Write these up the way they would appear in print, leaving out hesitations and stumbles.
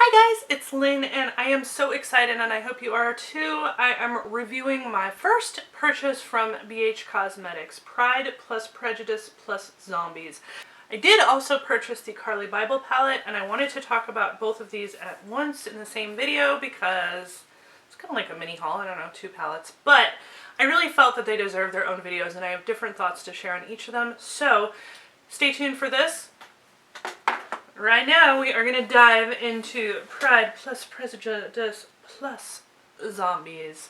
Hi guys, it's Lynn and I am so excited and I hope you are too. I am reviewing my first purchase from BH Cosmetics, Pride plus Prejudice plus Zombies. I did also purchase the Carly Bible palette and I wanted to talk about both of these at once in the same video because it's kind of like a mini haul, I don't know, 2 palettes. But I really felt that they deserve their own videos and I have different thoughts to share on each of them. So stay tuned for this. Right now we are going to dive into Pride plus Prejudice plus Zombies.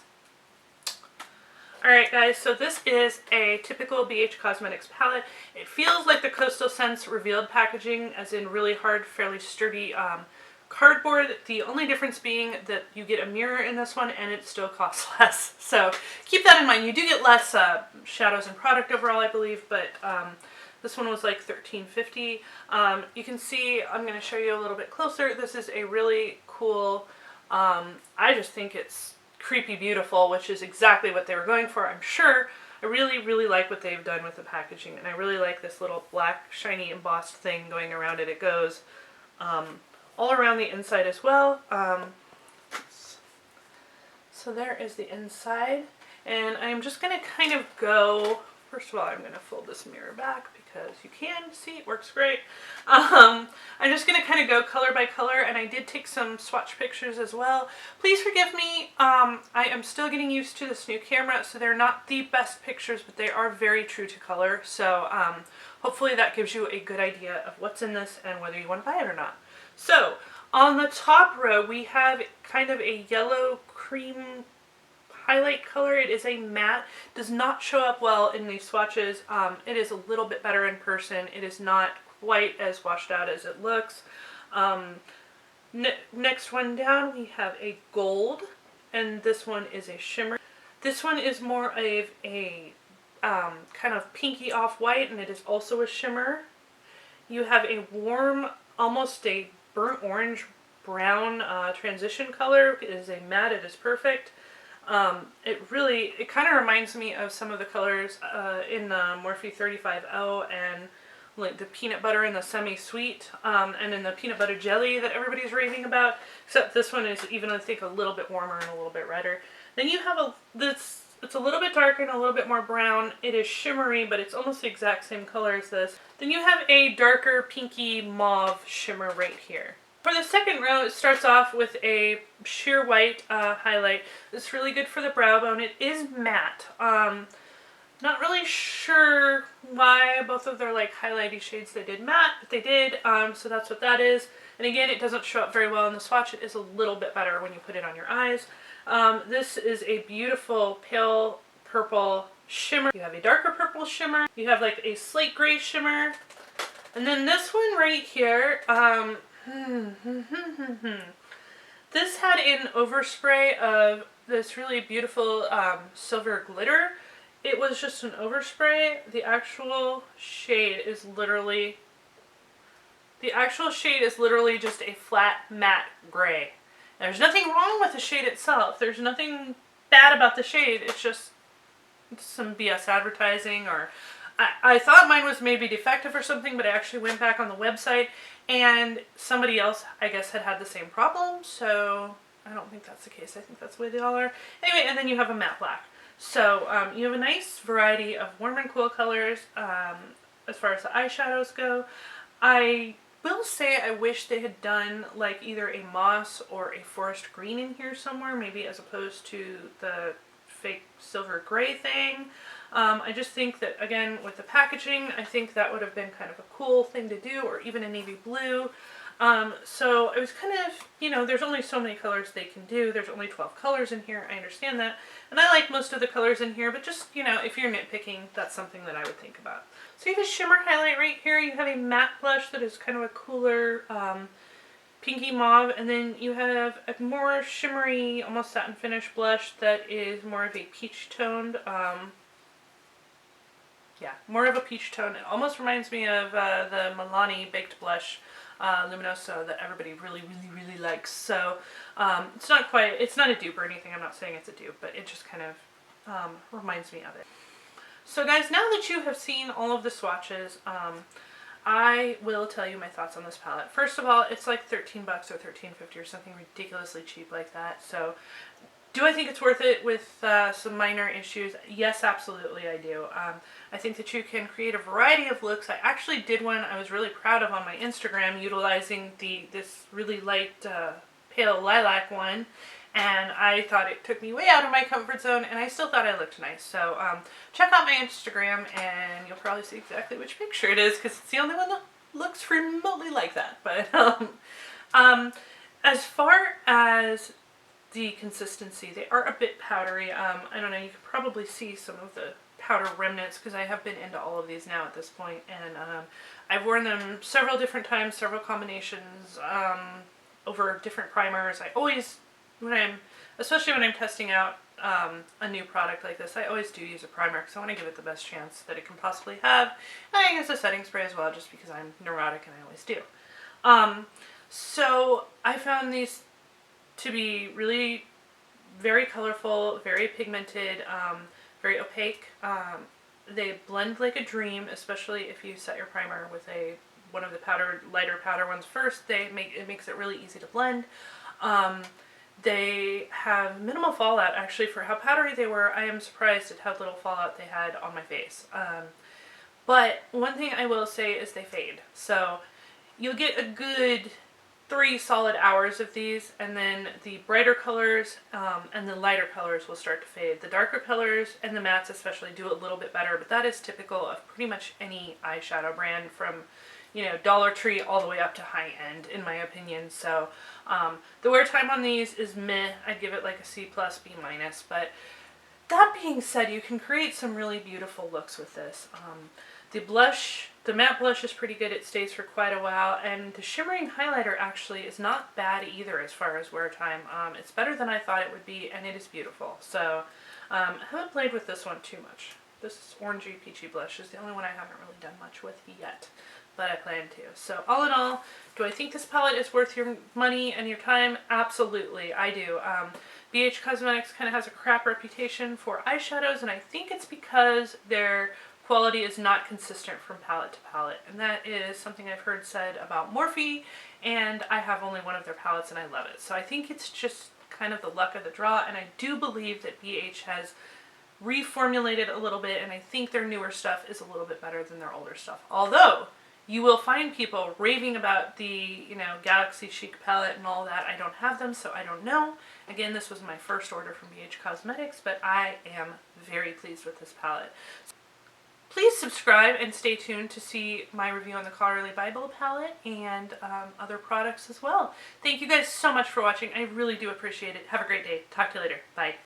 Alright guys, so this is a typical BH Cosmetics palette. It feels like the Coastal Scents revealed packaging, as in really hard, fairly sturdy cardboard. The only difference being that you get a mirror in this one and it still costs less. So keep that in mind. You do get less shadows and product overall, I believe, but this one was like $13.50. You can see, I'm going to show you a little bit closer. This is a really cool, I just think it's creepy beautiful, which is exactly what they were going for, I'm sure. I really like what they've done with the packaging, and I really like this little black shiny embossed thing going around it. It goes all around the inside as well. So there is the inside, and I'm just going to kind of go, first of all, I'm going to fold this mirror back because you can see it works great. I'm just going to kind of go color by color, and I did take some swatch pictures as well. Please forgive me, I am still getting used to this new camera, so they're not the best pictures, but they are very true to color. So hopefully that gives you a good idea of what's in this and whether you want to buy it or not. So on the top row we have kind of a yellow cream highlight color. It is a matte. Does not show up well in these swatches. It is a little bit better in person. It is not quite as washed out as it looks. Next one down we have a gold, and this one is a shimmer. This one is more of a kind of pinky off-white, and it is also a shimmer. You have a warm, almost a burnt orange brown transition color. It is a matte. It is perfect. It kind of reminds me of some of the colors in the Morphe 35O and like the peanut butter and the semi-sweet and in the peanut butter jelly that everybody's raving about, except this one is even, I think, a little bit warmer and a little bit redder. Then you have it's a little bit darker and a little bit more brown. It is shimmery, but it's almost the exact same color as this. Then you have a darker pinky mauve shimmer right here. For the second row, it starts off with a sheer white highlight. It's really good for the brow bone. It is matte. Not really sure why both of their like highlighty shades they did matte, but they did, so that's what that is. And again, it doesn't show up very well in the swatch. It is a little bit better when you put it on your eyes. This is a beautiful pale purple shimmer. You have a darker purple shimmer. You have like a slate gray shimmer. And then this one right here, this had an overspray of this really beautiful silver glitter. It was just an overspray. The actual shade is literally just a flat matte gray. There's nothing wrong with the shade itself. There's nothing bad about the shade. It's just some BS advertising, or I thought mine was maybe defective or something, but I actually went back on the website and somebody else, I guess, had the same problem, so I don't think that's the case. I think that's the way they all are. Anyway, and then you have a matte black. So you have a nice variety of warm and cool colors as far as the eyeshadows go. I will say I wish they had done like either a moss or a forest green in here somewhere, maybe, as opposed to the fake silver gray thing. I just think that, again, with the packaging, I think that would have been kind of a cool thing to do, or even a navy blue. So it was kind of, you know, there's only so many colors they can do. There's only 12 colors in here. I understand that. And I like most of the colors in here, but just, you know, if you're nitpicking, that's something that I would think about. So you have a shimmer highlight right here. You have a matte blush that is kind of a cooler pinky mauve, and then you have a more shimmery, almost satin finish blush that is more of a peach toned, more of a peach tone. It almost reminds me of the Milani Baked Blush Luminoso that everybody really likes. So it's not a dupe or anything. I'm not saying it's a dupe, but it just kind of reminds me of it. So guys, now that you have seen all of the swatches, I will tell you my thoughts on this palette. First of all, it's like 13 bucks or 13.50 or something ridiculously cheap like that. So do I think it's worth it with some minor issues? Yes, absolutely I do. I think that you can create a variety of looks. I actually did one I was really proud of on my Instagram utilizing this really light pale lilac one. And I thought it took me way out of my comfort zone, and I still thought I looked nice. So check out my Instagram, and you'll probably see exactly which picture it is, because it's the only one that looks remotely like that. But as far as the consistency, they are a bit powdery. I don't know, you could probably see some of the powder remnants, because I have been into all of these now at this point, and I've worn them several different times, several combinations, over different primers. I always, especially when I'm testing out a new product like this, I always do use a primer because I want to give it the best chance that it can possibly have. And I use a setting spray as well, just because I'm neurotic and I always do. So I found these to be really very colorful, very pigmented, very opaque. They blend like a dream, especially if you set your primer with one of the lighter powder ones first. It makes it really easy to blend. They have minimal fallout, actually. For how powdery they were, I am surprised at how little fallout they had on my face. But one thing I will say is they fade. So you'll get a good 3 solid hours of these, and then the brighter colors and the lighter colors will start to fade. The darker colors and the mattes especially do a little bit better, but that is typical of pretty much any eyeshadow brand, from Dollar Tree all the way up to high end, in my opinion. So the wear time on these is meh. I'd give it like a C+, B-. But that being said, you can create some really beautiful looks with this. The matte blush is pretty good. It stays for quite a while, and the shimmering highlighter actually is not bad either as far as wear time. It's better than I thought it would be, and it is beautiful. So I haven't played with this one too much. This orangey peachy blush is the only one I haven't really done much with yet, but I plan to. So all in all, do I think this palette is worth your money and your time? Absolutely, I do. BH Cosmetics kind of has a crap reputation for eyeshadows, and I think it's because their quality is not consistent from palette to palette, and that is something I've heard said about Morphe, and I have only one of their palettes and I love it. So I think it's just kind of the luck of the draw, and I do believe that BH has reformulated a little bit, and I think their newer stuff is a little bit better than their older stuff. Although you will find people raving about the, Galaxy Chic palette and all that. I don't have them, so I don't know. Again, this was my first order from BH Cosmetics, but I am very pleased with this palette. Please subscribe and stay tuned to see my review on the Quarterly Bible palette and other products as well. Thank you guys so much for watching. I really do appreciate it. Have a great day. Talk to you later. Bye.